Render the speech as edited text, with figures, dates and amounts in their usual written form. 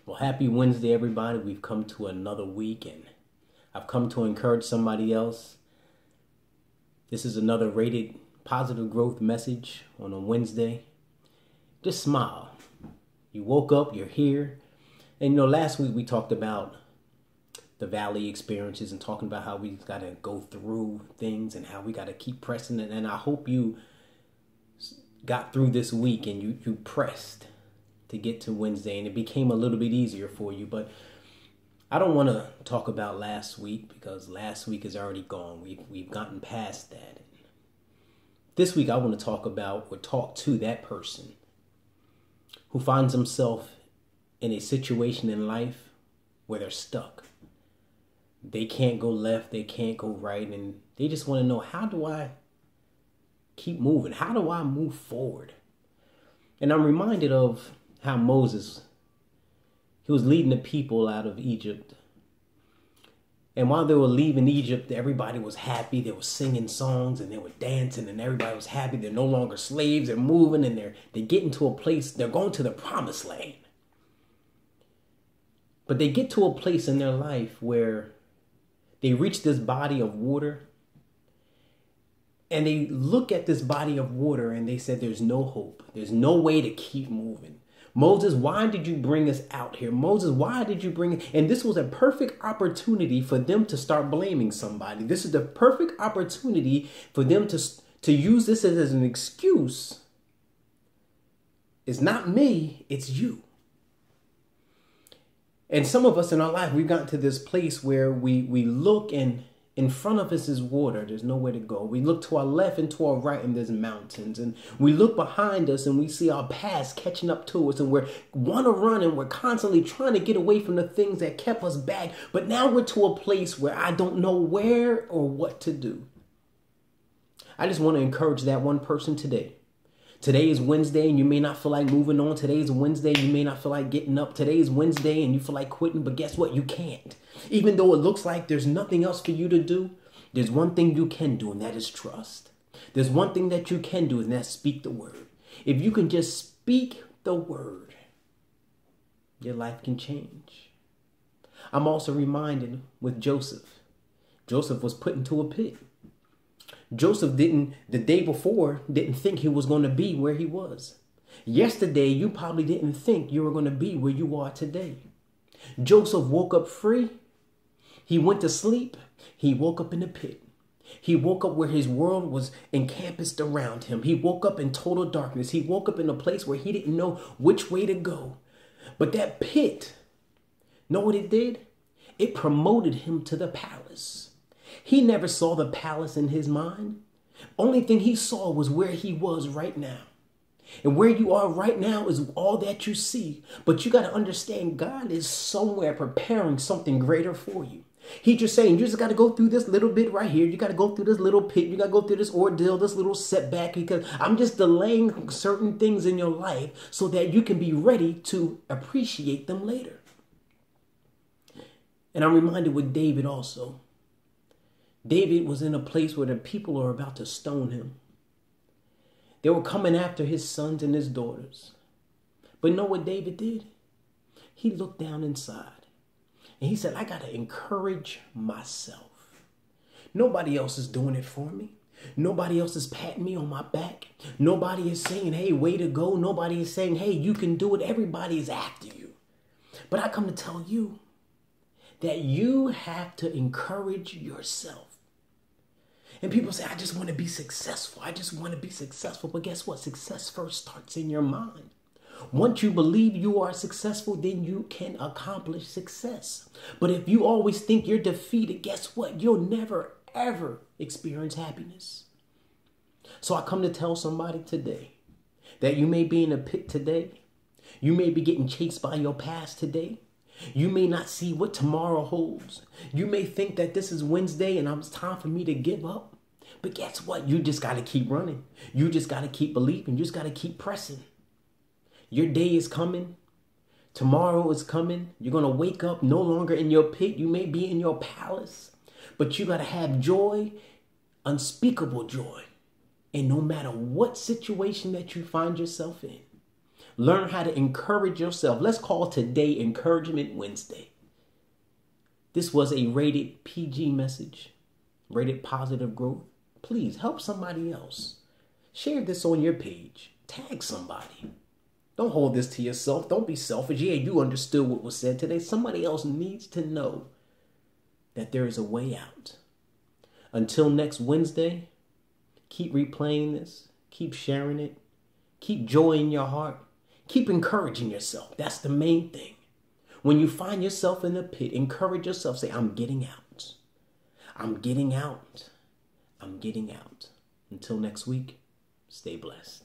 Well, happy Wednesday, everybody. We've come to another week, and I've come to encourage somebody else. This is another rated positive growth message on a Wednesday. Just smile. You woke up, you're here. And last week we talked about the valley experiences and talking about how we got to go through things and how we got to keep pressing it. And I hope you got through this week and you pressed to get to Wednesday, and it became a little bit easier for you. But I don't want to talk about last week because last week is already gone. We've gotten past that. This week I want to talk about or talk to that person who finds himself in a situation in life where they're stuck. They can't go left, they can't go right, and they just want to know, how do I keep moving? How do I move forward? And I'm reminded of how Moses, he was leading the people out of Egypt. And while they were leaving Egypt, everybody was happy. They were singing songs and they were dancing and everybody was happy. They're no longer slaves. They're moving and they're getting to a place. They're going to the promised land. But they get to a place in their life where they reach this body of water. And they look at this body of water and they said, there's no hope. There's no way to keep moving. Moses, why did you bring us out here? Moses, why did you bring it? And this was a perfect opportunity for them to start blaming somebody. This is the perfect opportunity for them to use this as an excuse. It's not me, it's you. And some of us in our life, we've gotten to this place where we look and in front of us is water. There's nowhere to go. We look to our left and to our right and there's mountains. And we look behind us and we see our past catching up to us and we want to run and we're constantly trying to get away from the things that kept us back. But now we're to a place where I don't know where or what to do. I just want to encourage that one person today. Today is Wednesday and you may not feel like moving on. Today is Wednesday, you may not feel like getting up. Today is Wednesday and you feel like quitting, but guess what? You can't. Even though it looks like there's nothing else for you to do, there's one thing you can do, and that is trust. There's one thing that you can do, and that's speak the word. If you can just speak the word, your life can change. I'm also reminded with Joseph. Joseph was put into a pit. Joseph the day before, didn't think he was going to be where he was. Yesterday, you probably didn't think you were going to be where you are today. Joseph woke up free. He went to sleep. He woke up in the pit. He woke up where his world was encompassed around him. He woke up in total darkness. He woke up in a place where he didn't know which way to go. But that pit, know what it did? It promoted him to the palace. He never saw the palace in his mind. Only thing he saw was where he was right now. And where you are right now is all that you see. But you got to understand, God is somewhere preparing something greater for you. He just saying, you just got to go through this little bit right here. You got to go through this little pit. You got to go through this ordeal, this little setback, because I'm just delaying certain things in your life so that you can be ready to appreciate them later. And I'm reminded with David also. David was in a place where the people are about to stone him. They were coming after his sons and his daughters. But know what David did? He looked down inside and he said, I got to encourage myself. Nobody else is doing it for me. Nobody else is patting me on my back. Nobody is saying, hey, way to go. Nobody is saying, hey, you can do it. Everybody is after you. But I come to tell you that you have to encourage yourself. And people say, I just want to be successful. I just want to be successful. But guess what? Success first starts in your mind. Once you believe you are successful, then you can accomplish success. But if you always think you're defeated, guess what? You'll never, ever experience happiness. So I come to tell somebody today that you may be in a pit today. You may be getting chased by your past today. You may not see what tomorrow holds. You may think that this is Wednesday and it's time for me to give up. But guess what? You just got to keep running. You just got to keep believing. You just got to keep pressing. Your day is coming. Tomorrow is coming. You're going to wake up no longer in your pit. You may be in your palace. But you got to have joy, unspeakable joy. And no matter what situation that you find yourself in, Learn how to encourage yourself. Let's call today Encouragement Wednesday. This was a rated PG message, rated positive growth. Please help somebody else. Share this on your page. Tag somebody. Don't hold this to yourself. Don't be selfish. Yeah, you understood what was said today. Somebody else needs to know that there is a way out. Until next Wednesday, keep replaying this. Keep sharing it. Keep joy in your heart. Keep encouraging yourself. That's the main thing. When you find yourself in the pit, encourage yourself. Say, I'm getting out. I'm getting out. I'm getting out. Until next week, stay blessed.